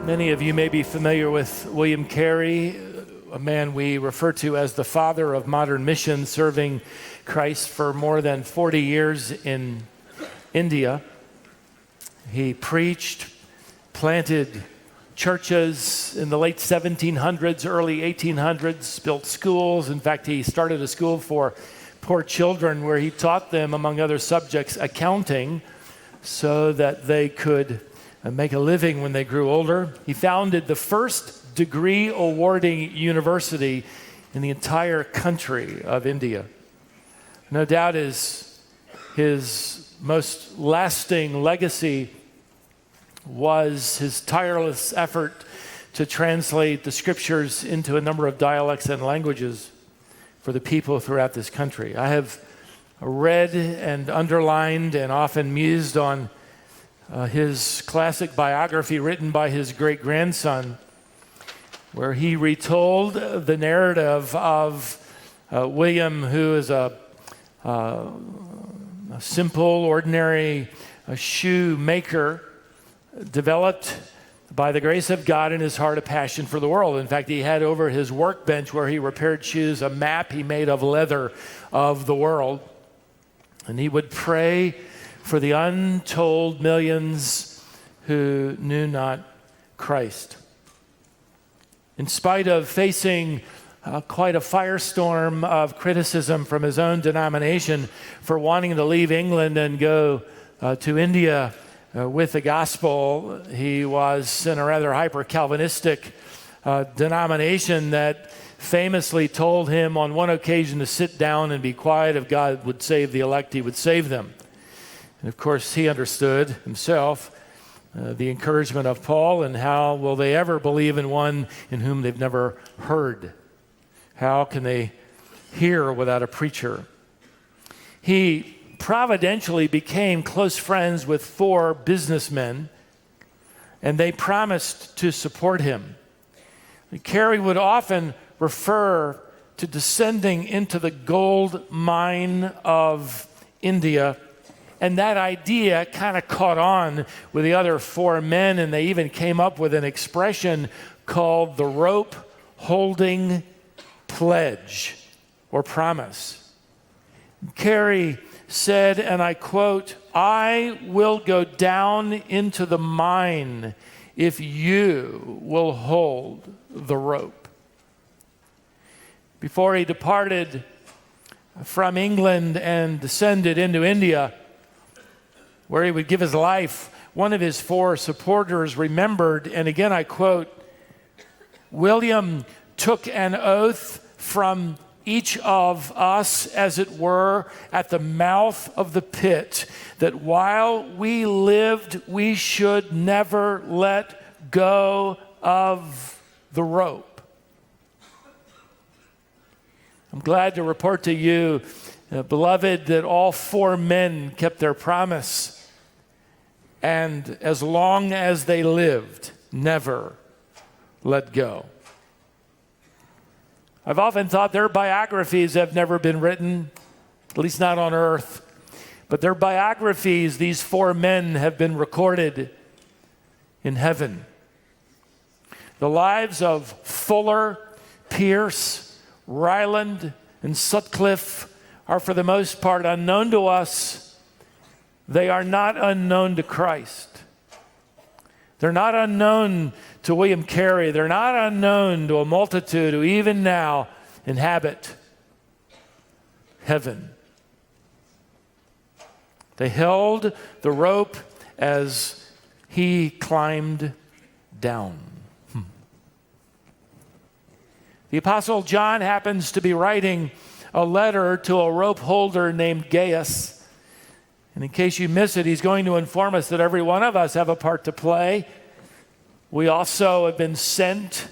Many of you may be familiar with William Carey, a man we refer to as the father of modern mission, serving Christ for more than 40 years in India. He preached, planted churches in the late 1700s, early 1800s, built schools. In fact, he started a school for poor children where he taught them, among other subjects, accounting so that they could make a living when they grew older. He founded the first degree awarding university in the entire country of India. No doubt his most lasting legacy was his tireless effort to translate the scriptures into a number of dialects and languages for the people throughout this country. I have read and underlined and often mused on his classic biography written by his great-grandson, where he retold the narrative of William, who is a simple, ordinary shoemaker, developed by the grace of God in his heart a passion for the world. In fact, he had over his workbench where he repaired shoes a map he made of leather of the world. And he would pray for the untold millions who knew not Christ. In spite of facing quite a firestorm of criticism from his own denomination for wanting to leave England and go to India with the gospel, he was in a rather hyper-Calvinistic denomination that famously told him on one occasion to sit down and be quiet. If God would save the elect, he would save them. And of course, he understood himself the encouragement of Paul, and how will they ever believe in one in whom they've never heard? How can they hear without a preacher? He providentially became close friends with 4 businessmen, and they promised to support him. Carey would often refer to descending into the gold mine of India, and that idea kind of caught on with the other 4 men, and they even came up with an expression called the rope holding pledge or promise. Carey said, and I quote, "I will go down into the mine if you will hold the rope." Before he departed from England and descended into India, where he would give his life, one of his 4 supporters remembered, and again I quote, "William took an oath from each of us, as it were, at the mouth of the pit, that while we lived, we should never let go of the rope." I'm glad to report to you, beloved, that all 4 men kept their promise, and as long as they lived, never let go. I've often thought their biographies have never been written, at least not on earth. But their biographies, these 4 men, have been recorded in heaven. The lives of Fuller, Pierce, Ryland, and Sutcliffe are for the most part unknown to us. They are not unknown to Christ. They're not unknown to William Carey. They're not unknown to a multitude who even now inhabit heaven. They held the rope as he climbed down. The Apostle John happens to be writing a letter to a rope holder named Gaius. And in case you miss it, he's going to inform us that every one of us have a part to play. We also have been sent.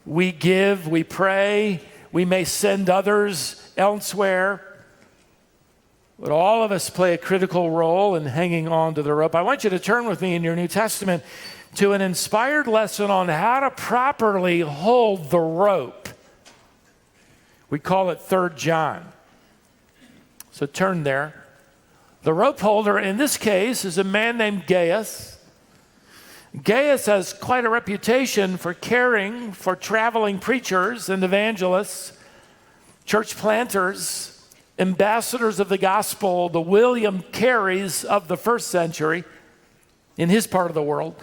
We give, we pray. We may send others elsewhere. But all of us play a critical role in hanging on to the rope. I want you to turn with me in your New Testament to an inspired lesson on how to properly hold the rope. We call it 3 John. So turn there. The rope holder in this case is a man named Gaius. Gaius has quite a reputation for caring for traveling preachers and evangelists, church planters, ambassadors of the gospel, the William Careys of the first century in his part of the world.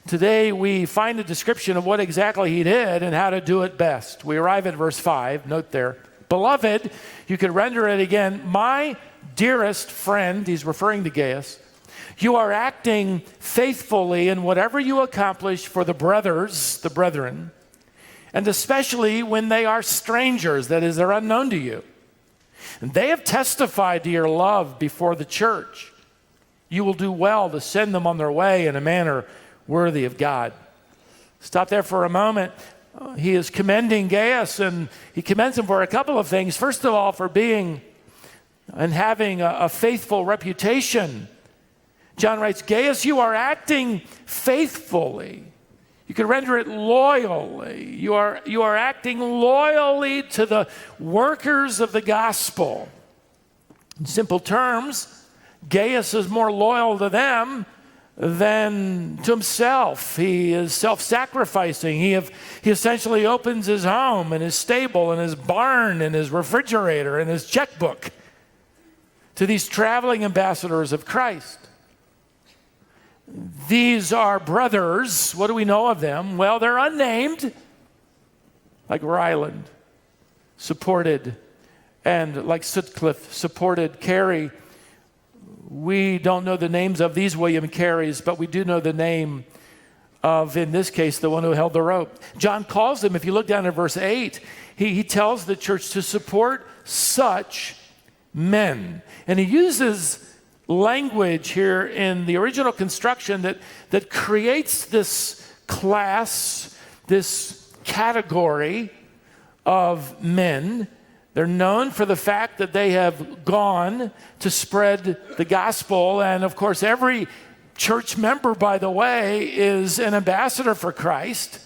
Today we find a description of what exactly he did and how to do it best. We arrive at verse 5, note there. Beloved, you could render it again, my dearest friend, he's referring to Gaius, you are acting faithfully in whatever you accomplish for the brethren, and especially when they are strangers, that is, they're unknown to you. And they have testified to your love before the church. You will do well to send them on their way in a manner worthy of God. Stop there for a moment. He is commending Gaius, and he commends him for a couple of things. First of all, for being and having a faithful reputation. John writes, Gaius, you are acting faithfully. You could render it loyally. You are acting loyally to the workers of the gospel. In simple terms, Gaius is more loyal to them than to himself. He is self-sacrificing. He essentially opens his home and his stable and his barn and his refrigerator and his checkbook to these traveling ambassadors of Christ. These are brothers. What do we know of them? Well, they're unnamed, like Ryland supported, and like Sutcliffe supported Carey. We don't know the names of these William Careys, but we do know the name of, in this case, the one who held the rope. John calls them, if you look down at verse 8, he tells the church to support such men. And he uses language here in the original construction that creates this class, this category of men. They're known for the fact that they have gone to spread the gospel. And of course, every church member, by the way, is an ambassador for Christ.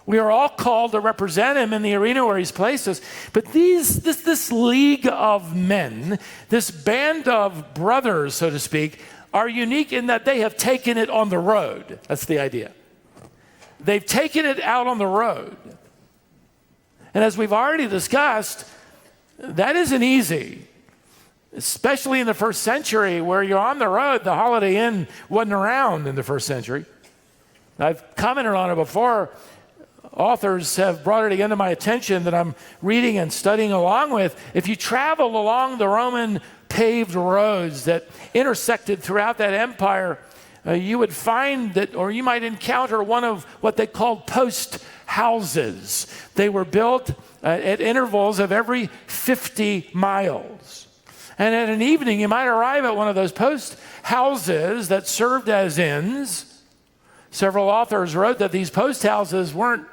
We are all called to represent him in the arena where he's placed us. But this league of men, this band of brothers, so to speak, are unique in that they have taken it on the road. That's the idea. They've taken it out on the road. And as we've already discussed, that isn't easy, especially in the first century where you're on the road. The Holiday Inn wasn't around in the first century. I've commented on it before. Authors have brought it again to my attention that I'm reading and studying along with. If you travel along the Roman paved roads that intersected throughout that empire, you would find that, or you might encounter one of what they called post houses. They were built at intervals of every 50 miles. And at an evening, you might arrive at one of those post houses that served as inns. Several authors wrote that these post houses weren't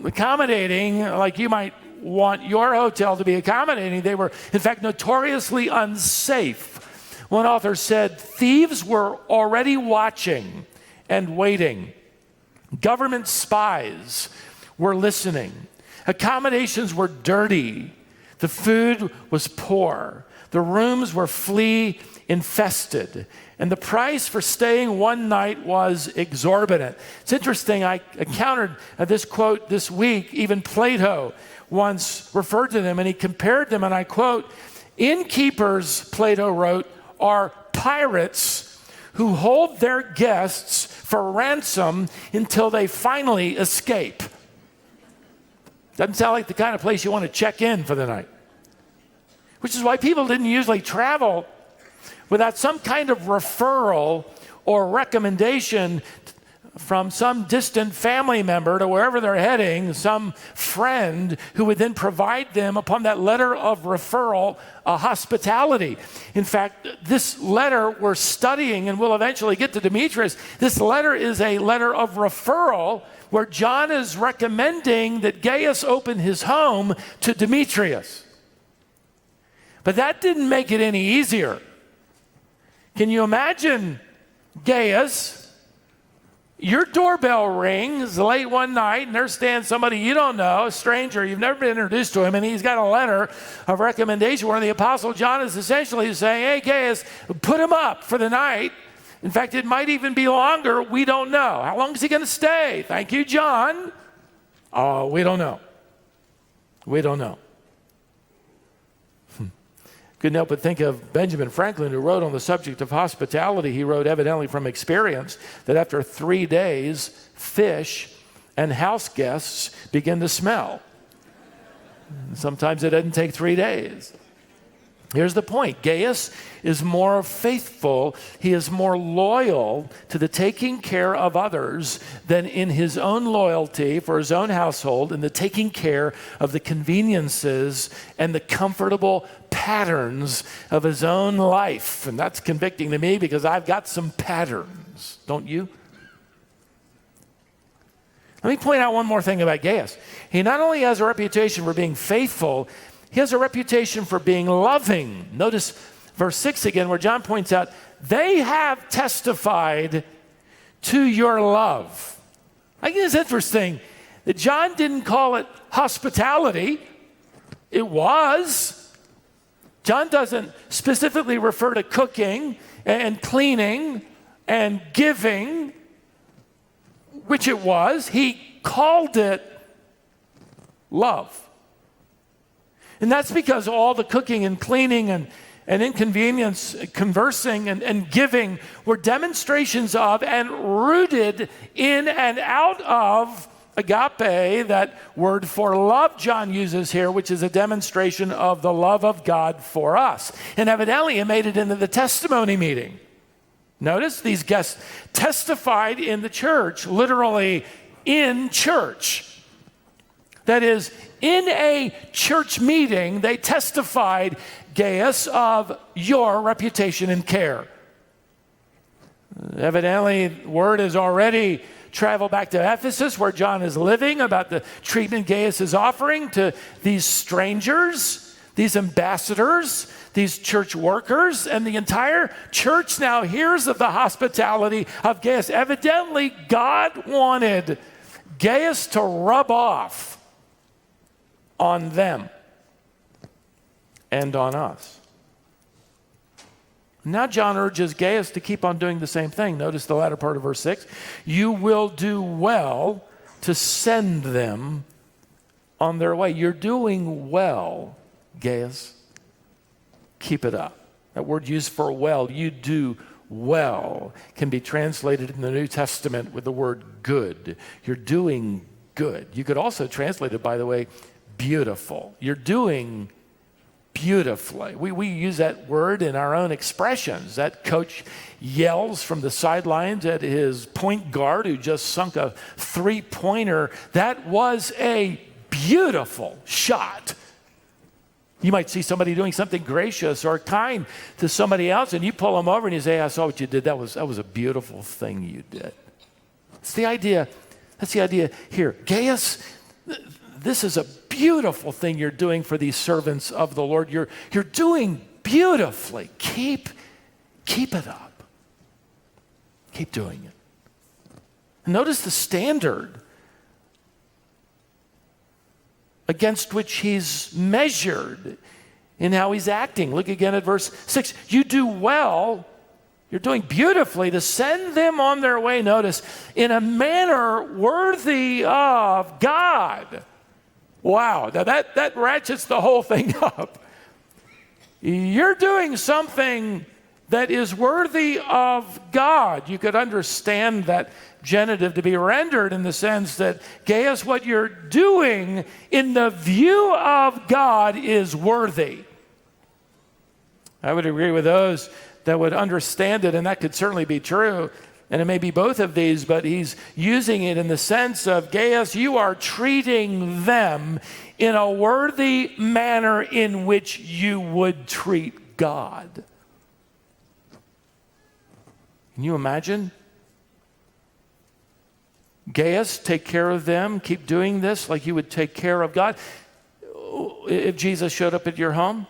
accommodating like you might want your hotel to be accommodating. They were, in fact, notoriously unsafe. One author said, thieves were already watching and waiting. Government spies were listening. Accommodations were dirty. The food was poor. The rooms were flea infested. And the price for staying one night was exorbitant. It's interesting, I encountered this quote this week. Even Plato once referred to them, and he compared them, and I quote, innkeepers, Plato wrote, are pirates who hold their guests for ransom until they finally escape. Doesn't sound like the kind of place you want to check in for the night. Which is why people didn't usually travel without some kind of referral or recommendation from some distant family member to wherever they're heading, some friend who would then provide them upon that letter of referral hospitality. In fact, this letter we're studying, and we'll eventually get to Demetrius, this letter is a letter of referral where John is recommending that Gaius open his home to Demetrius. But that didn't make it any easier. Can you imagine Gaius? Your doorbell rings late one night, and there stands somebody you don't know, a stranger, you've never been introduced to him, and he's got a letter of recommendation where the Apostle John is essentially saying, hey, Gaius, put him up for the night. In fact, it might even be longer. We don't know. How long is he going to stay? Thank you, John. Oh, we don't know. We don't know. Couldn't help but think of Benjamin Franklin, who wrote on the subject of hospitality. He wrote, evidently from experience, that after 3 days, fish and house guests begin to smell. Sometimes it doesn't take 3 days. Here's the point. Gaius is more faithful. He is more loyal to the taking care of others than in his own loyalty for his own household and the taking care of the conveniences and the comfortable patterns of his own life. And that's convicting to me because I've got some patterns, don't you? Let me point out one more thing about Gaius. He not only has a reputation for being faithful, he has a reputation for being loving. Notice verse 6 again, where John points out, they have testified to your love. I think it's interesting that John didn't call it hospitality. It was. John doesn't specifically refer to cooking and cleaning and giving, which it was. He called it love. And that's because all the cooking and cleaning and inconvenience, conversing and giving were demonstrations of and rooted in and out of agape, that word for love John uses here, which is a demonstration of the love of God for us. And evidently it made it into the testimony meeting. Notice these guests testified in the church, literally in church. That is, in a church meeting, they testified, Gaius, of your reputation and care. Evidently, word has already traveled back to Ephesus, where John is living, about the treatment Gaius is offering to these strangers, these ambassadors, these church workers, and the entire church now hears of the hospitality of Gaius. Evidently, God wanted Gaius to rub off on them and on us. Now John urges Gaius to keep on doing the same thing. Notice the latter part of verse 6. You will do well to send them on their way. You're doing well, Gaius. Keep it up. That word used for well, you do well, can be translated in the New Testament with the word good. You're doing good. You could also translate it, by the way, beautiful. You're doing beautifully. We use that word in our own expressions. That coach yells from the sidelines at his point guard who just sunk a three-pointer. That was a beautiful shot. You might see somebody doing something gracious or kind to somebody else, and you pull them over and you say, I saw what you did. That was a beautiful thing you did. It's the idea. That's the idea here. Gaius, this is a beautiful thing you're doing for these servants of the Lord. You're doing beautifully. Keep it up. Keep doing it. And notice the standard against which he's measured in how he's acting. Look again at verse 6. You do well, you're doing beautifully to send them on their way, notice, in a manner worthy of God. Wow, now that ratchets the whole thing up. You're doing something that is worthy of God. You could understand that genitive to be rendered in the sense that, Gaius, what you're doing in the view of God is worthy. I would agree with those that would understand it, and that could certainly be true. And it may be both of these, but he's using it in the sense of, Gaius, you are treating them in a worthy manner in which you would treat God. Can you imagine? Gaius, take care of them, keep doing this like you would take care of God. If Jesus showed up at your home,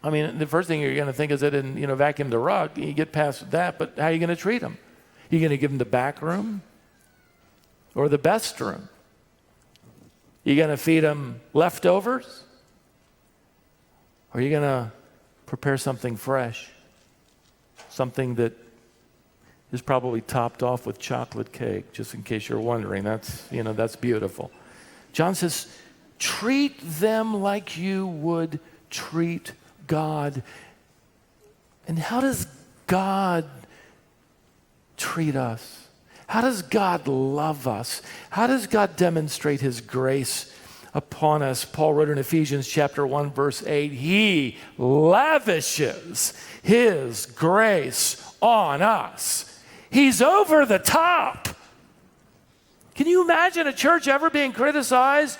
I mean, the first thing you're going to think is that he didn't, vacuum the rug. You get past that, but how are you going to treat him? You going to give him the back room or the best room? You going to feed him leftovers? Or are you going to prepare something fresh, something that is probably topped off with chocolate cake, just in case you're wondering. That's beautiful. John says, treat them like you would treat God. And how does God treat us? How does God love us? How does God demonstrate his grace upon us? Paul wrote in Ephesians chapter 1, verse 8, he lavishes his grace on us. He's over the top. Can you imagine a church ever being criticized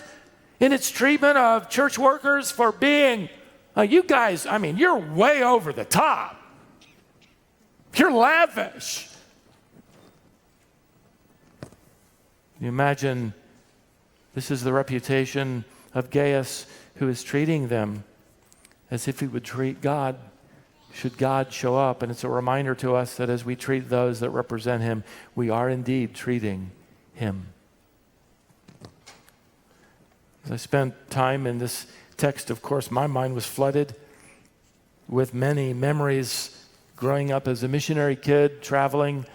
in its treatment of church workers for being, you guys, you're way over the top. You're lavish. Can you imagine this is the reputation of Gaius, who is treating them as if he would treat God, should God show up. And it's a reminder to us that as we treat those that represent him, we are indeed treating him. As I spent time in this text, of course, my mind was flooded with many memories growing up as a missionary kid, traveling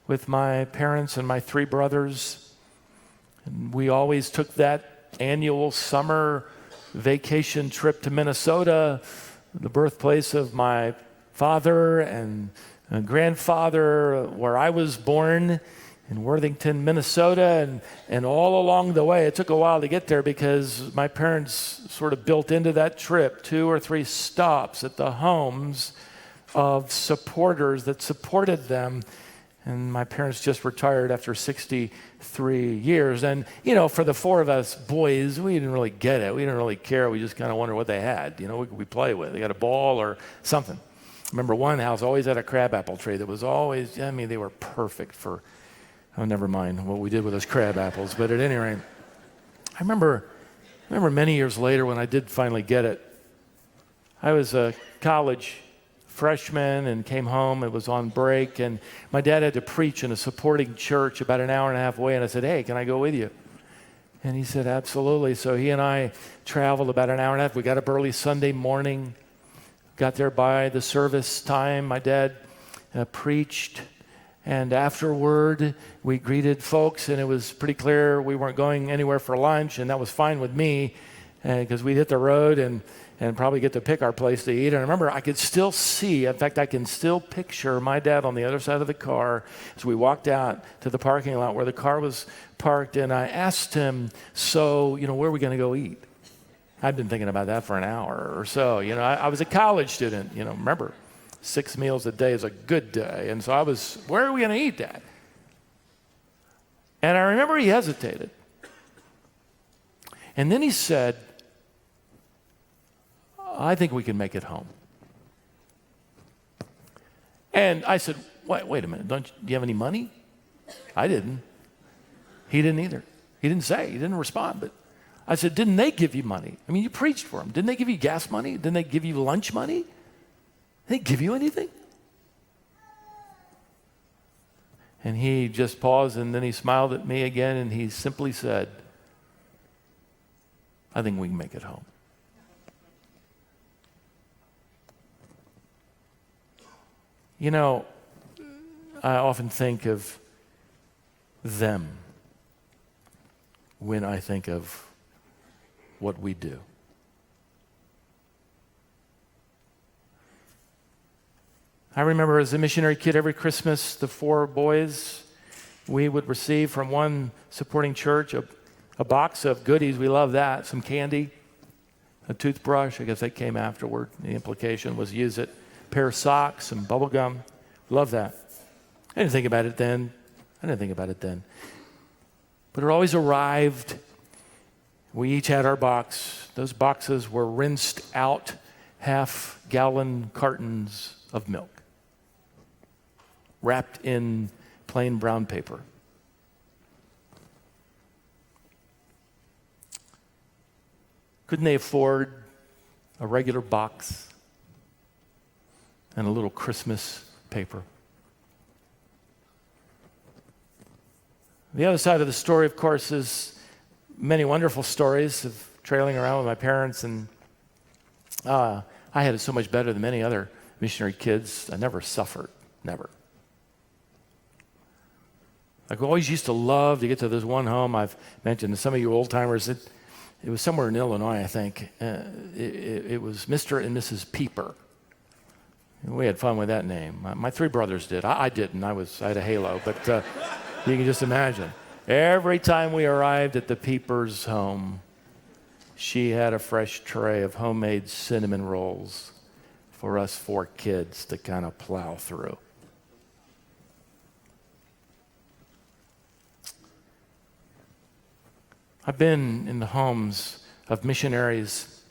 with my parents and my 3 brothers. And we always took that annual summer vacation trip to Minnesota, the birthplace of my father and grandfather, where I was born in Worthington, Minnesota. And all along the way, it took a while to get there because my parents sort of built into that trip 2 or 3 stops at the homes of supporters that supported them. And my parents just retired after 63 years. And, for the 4 of us boys, we didn't really get it. We didn't really care. We just kind of wondered what they had. What could we play with? They got a ball or something. I remember one house always had a crabapple tree that was always, they were perfect for, never mind what we did with those crab apples. But at any rate, I remember many years later when I did finally get it, I was a college freshman and came home. It was on break, and my dad had to preach in a supporting church about an hour and a half away, and I said, hey, can I go with you? And he said, absolutely. So he and I traveled about an hour and a half. We got up early Sunday morning, got there by the service time. My dad preached, and afterward we greeted folks, and it was pretty clear we weren't going anywhere for lunch, and that was fine with me because we'd hit the road and probably get to pick our place to eat. And I remember I could still see, in fact, I can still picture my dad on the other side of the car as we walked out to the parking lot where the car was parked, and I asked him, so, where are we going to go eat? I'd been thinking about that for an hour or so. I was a college student, remember, 6 meals a day is a good day. And so I was, where are we going to eat that? And I remember he hesitated. And then he said, I think we can make it home. And I said, wait a minute, do you have any money? I didn't. He didn't either. He didn't say, he didn't respond. But I said, didn't they give you money? You preached for them. Didn't they give you gas money? Didn't they give you lunch money? Did they give you anything? And he just paused, and then he smiled at me again, and he simply said, I think we can make it home. I often think of them when I think of what we do. I remember as a missionary kid, every Christmas, the 4 boys, we would receive from one supporting church a box of goodies. We love that. Some candy, a toothbrush. I guess that came afterward. The implication was use it. A pair of socks, some bubble gum. Love that. I didn't think about it then. But it always arrived. We each had our box. Those boxes were rinsed out half-gallon cartons of milk, wrapped in plain brown paper. Couldn't they afford a regular box and a little Christmas paper? The other side of the story, of course, is many wonderful stories of trailing around with my parents, and I had it so much better than many other missionary kids. I never suffered, never. Like, we always used to love to get to this one home I've mentioned to some of you old-timers. It was somewhere in Illinois, I think. It was Mr. and Mrs. Pieper. We had fun with that name. My three brothers did. I didn't. I had a halo, but you can just imagine. Every time we arrived at the Piepers' home, she had a fresh tray of homemade cinnamon rolls for us four kids to kind of plow through. I've been in the homes of missionaries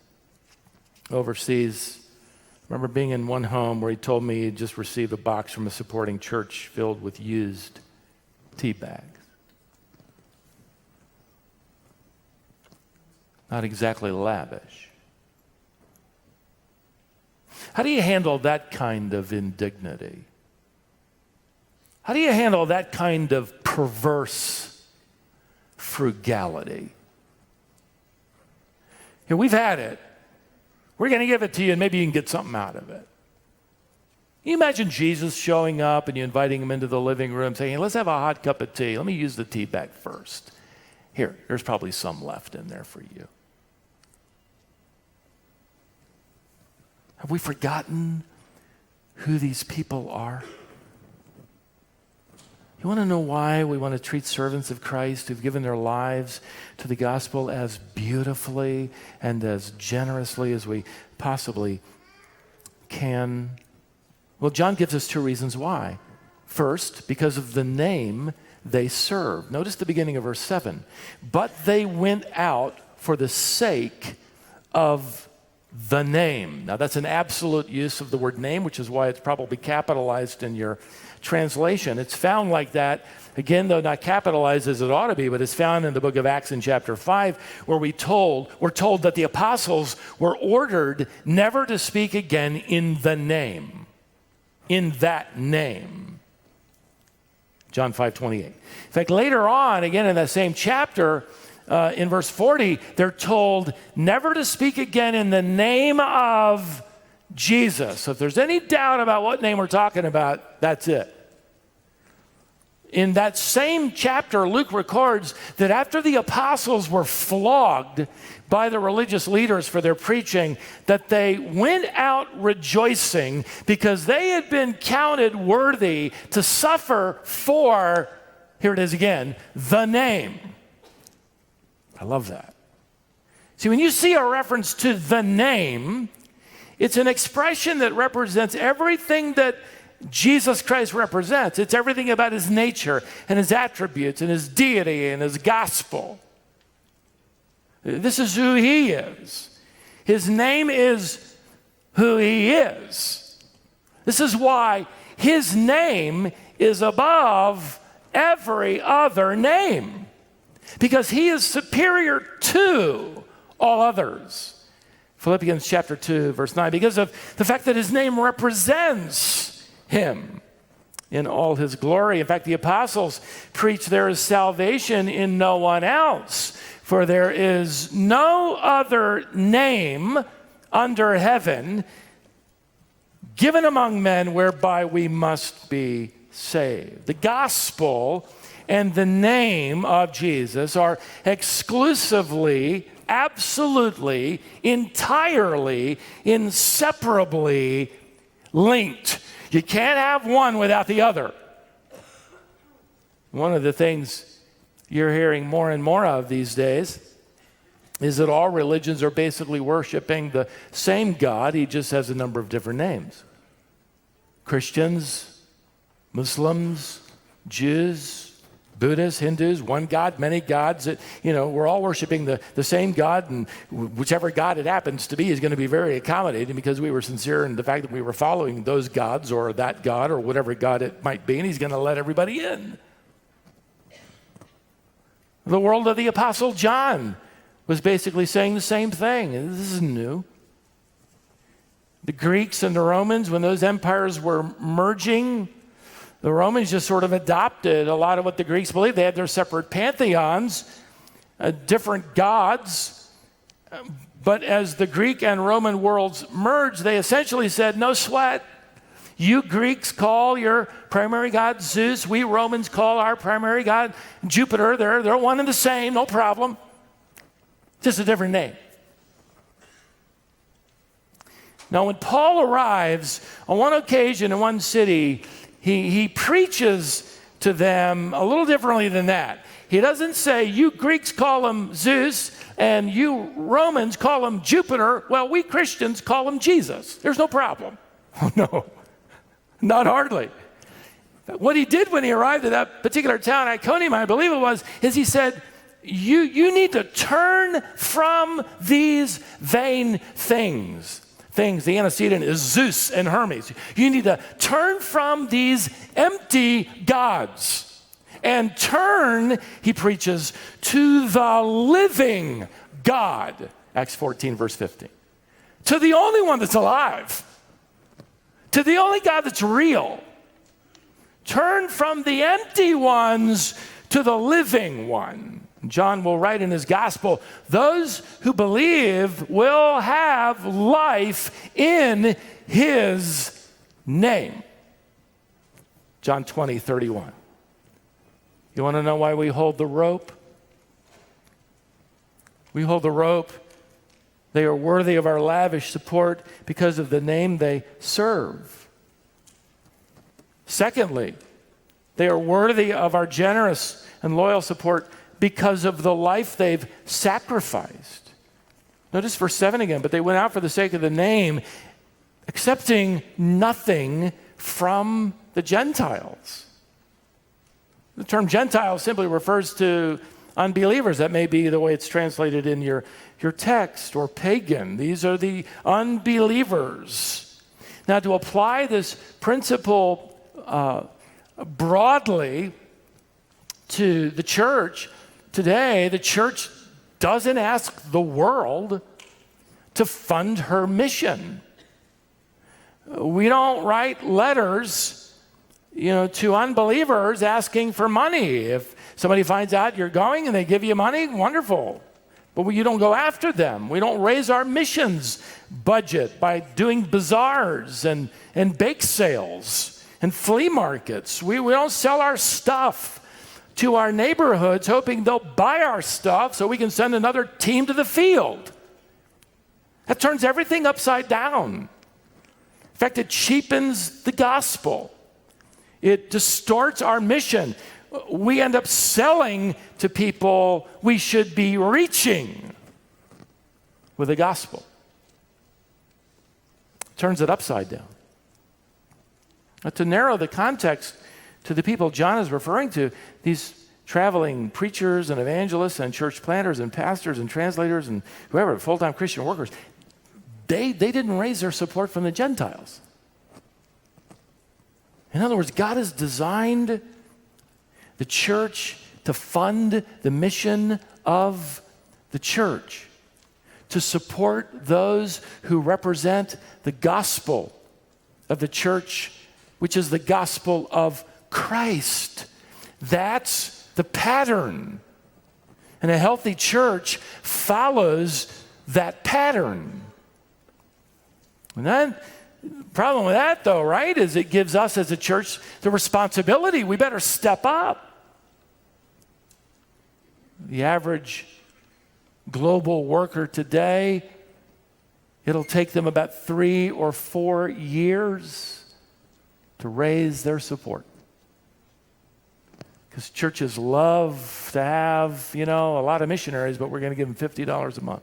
overseas. I remember being in one home where he told me he'd just received a box from a supporting church filled with used tea bags. Not exactly lavish. How do you handle that kind of indignity? How do you handle that kind of perverse frugality? Here, we've had it. We're going to give it to you, and maybe you can get something out of it. Can you imagine Jesus showing up and you inviting him into the living room saying, hey, let's have a hot cup of tea. Let me use the tea bag first. There's probably some left in there for you. Have we forgotten who these people are? You want to know why we want to treat servants of Christ who've given their lives to the gospel as beautifully and as generously as we possibly can? Well, John gives us two reasons why. First, because of the name they serve. Notice the beginning of verse 7. But they went out for the sake of the name. Now, that's an absolute use of the word name, which is why it's probably capitalized in your translation. It's found like that, again, though not capitalized as it ought to be, but it's found in the book of Acts in chapter 5, where we're told that the apostles were ordered never to speak again in the name. In that name. John 5:28. In fact, later on, again in that same chapter, in verse 40, they're told never to speak again in the name of Jesus. So if there's any doubt about what name we're talking about, that's it. In that same chapter, Luke records that after the apostles were flogged by the religious leaders for their preaching, that they went out rejoicing because they had been counted worthy to suffer for, here it is again, the name. I love that. See, when you see a reference to the name, it's an expression that represents everything that Jesus Christ represents. It's everything about his nature and his attributes and his deity and his gospel. This is who he is. His name is who he is. This is why his name is above every other name. Because he is superior to all others. Philippians chapter 2, verse 9. Because of the fact that his name represents him in all his glory. In fact, the apostles preach there is salvation in no one else. For there is no other name under heaven given among men whereby we must be saved. The gospel and the name of Jesus are exclusively, absolutely, entirely, inseparably linked. You can't have one without the other. One of the things you're hearing more and more of these days is that all religions are basically worshiping the same God. He just has a number of different names. Christians, Muslims, Jews, Buddhists, Hindus, one God, many gods. We're all worshiping the same God, and whichever God it happens to be is going to be very accommodating because we were sincere in the fact that we were following those gods or that God or whatever God it might be, and he's going to let everybody in. The world of the Apostle John was basically saying the same thing. This isn't new. The Greeks and the Romans, when those empires were merging, the Romans just sort of adopted a lot of what the Greeks believed. They had their separate pantheons, different gods. But as the Greek and Roman worlds merged, they essentially said, no sweat. You Greeks call your primary god Zeus. We Romans call our primary god Jupiter. They're one and the same, no problem. Just a different name. Now, when Paul arrives on one occasion in one city, he preaches to them a little differently than that. He doesn't say, you Greeks call him Zeus and you Romans call him Jupiter. Well, we Christians call him Jesus. There's no problem. Oh, no. Not hardly. What he did when he arrived at that particular town, Iconium, I believe it was, is he said, you need to turn from these vain things. The antecedent is Zeus and Hermes. You need to turn from these empty gods and turn, he preaches, to the living God. Acts 14, verse 15. To the only one that's alive. To the only God that's real. Turn from the empty ones to the living one. John will write in his gospel, those who believe will have life in his name. John 20, 31. You want to know why we hold the rope? We hold the rope. They are worthy of our lavish support because of the name they serve. Secondly, they are worthy of our generous and loyal support because of the life they've sacrificed. Notice verse 7 again, but they went out for the sake of the name, accepting nothing from the Gentiles. The term Gentile simply refers to unbelievers. That may be the way it's translated in your text, or pagan. These are the unbelievers. Now, to apply this principle broadly to the church today, the church doesn't ask the world to fund her mission. We don't write letters, to unbelievers asking for money. If somebody finds out you're going and they give you money, wonderful. But you don't go after them. We don't raise our missions budget by doing bazaars and bake sales and flea markets. We don't sell our stuff to our neighborhoods hoping they'll buy our stuff so we can send another team to the field. That turns everything upside down. In fact, it cheapens the gospel. It distorts our mission. We end up selling to people we should be reaching with the gospel. Turns it upside down. Now, to narrow the context to the people John is referring to, these traveling preachers and evangelists and church planters and pastors and translators and whoever, full-time Christian workers, they didn't raise their support from the Gentiles. In other words, God has designed the church to fund the mission of the church, to support those who represent the gospel of the church, which is the gospel of Christ. That's the pattern. And a healthy church follows that pattern. And then the problem with that, though, right, is it gives us as a church the responsibility. We better step up. The average global worker today, it'll take them about 3 or 4 years to raise their support. Because churches love to have, a lot of missionaries, but we're going to give them $50 a month.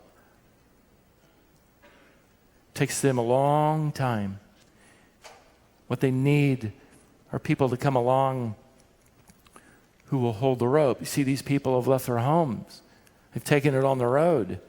It takes them a long time. What they need are people to come along who will hold the rope. You see, these people have left their homes. They've taken it on the road.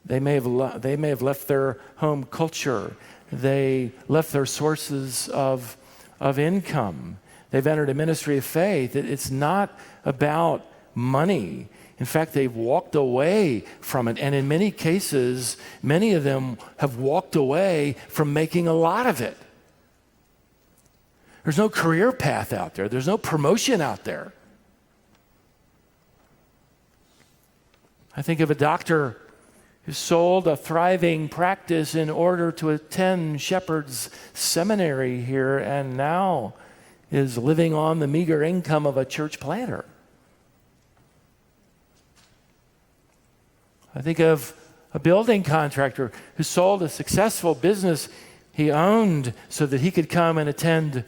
They may have left their home culture. They left their sources of income. They've entered a ministry of faith. It's not about money. In fact, they've walked away from it. And in many cases, many of them have walked away from making a lot of it. There's no career path out there. There's no promotion out there. I think of a doctor who sold a thriving practice in order to attend Shepherd's Seminary here and now is living on the meager income of a church planter. I think of a building contractor who sold a successful business he owned so that he could come and attend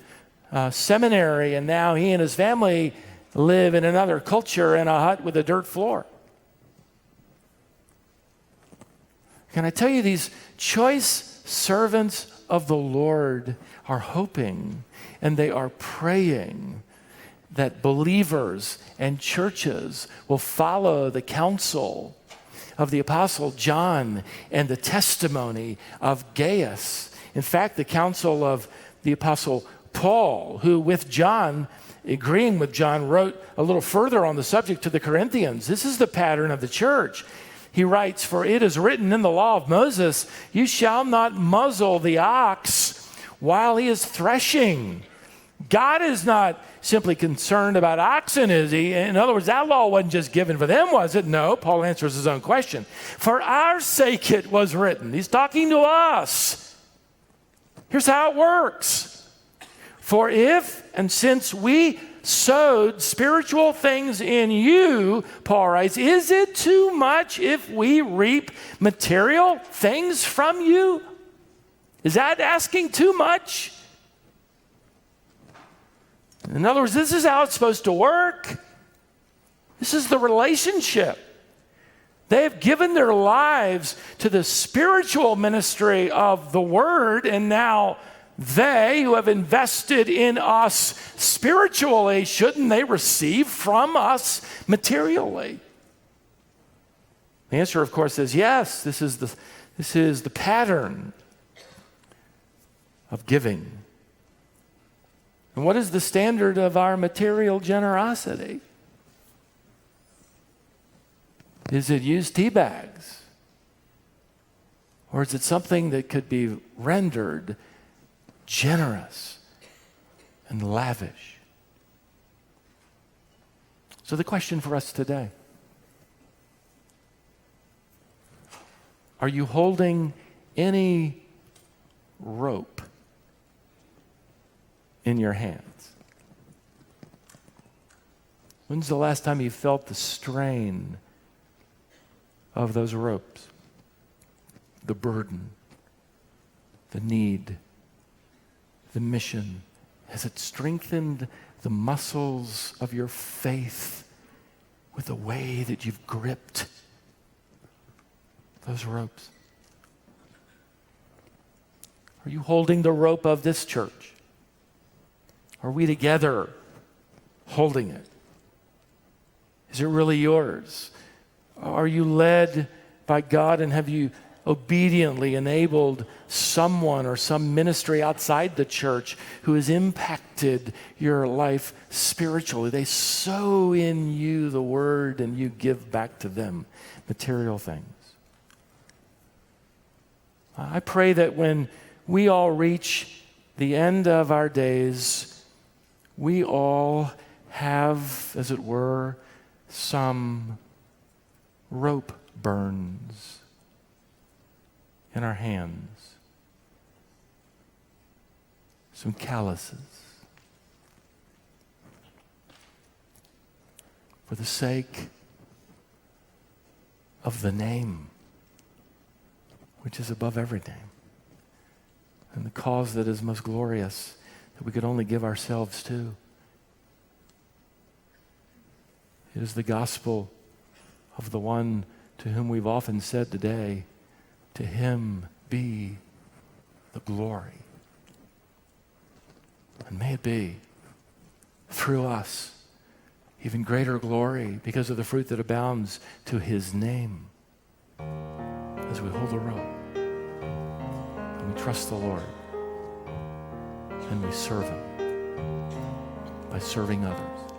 seminary, and now he and his family live in another culture in a hut with a dirt floor. Can I tell you, these choice servants of the Lord are hoping and they are praying that believers and churches will follow the counsel of the Apostle John and the testimony of Gaius. In fact, the counsel of the Apostle Paul, who with John, agreeing with John, wrote a little further on the subject to the Corinthians. This is the pattern of the church. He writes, "For it is written in the law of Moses, you shall not muzzle the ox while he is threshing." God is not simply concerned about oxen, is he? In other words, that law wasn't just given for them, was it? No, Paul answers his own question. For our sake it was written. He's talking to us. Here's how it works. For if and since we sowed spiritual things in you, Paul writes, is it too much if we reap material things from you? Is that asking too much? In other words, this is how it's supposed to work. This is the relationship. They have given their lives to the spiritual ministry of the Word, and now they who have invested in us spiritually, shouldn't they receive from us materially? The answer, of course, is yes. This is the pattern of giving. And what is the standard of our material generosity? Is it used tea bags? Or is it something that could be rendered generous and lavish? So the question for us today, are you holding any rope in your hands? When's the last time you felt the strain of those ropes? The burden, the need, the mission. Has it strengthened the muscles of your faith with the way that you've gripped those ropes? Are you holding the rope of this church? Are we together holding it? Is it really yours? Are you led by God, and have you obediently enabled someone or some ministry outside the church who has impacted your life spiritually? They sow in you the word and you give back to them material things. I pray that when we all reach the end of our days, we all have, as it were, some rope burns in our hands, some calluses, for the sake of the name which is above every name, and the cause that is most glorious, that we could only give ourselves to. It is the gospel of the one to whom we've often said today, to him be the glory. And may it be through us even greater glory because of the fruit that abounds to his name as we hold the rope and we trust the Lord and we serve him by serving others.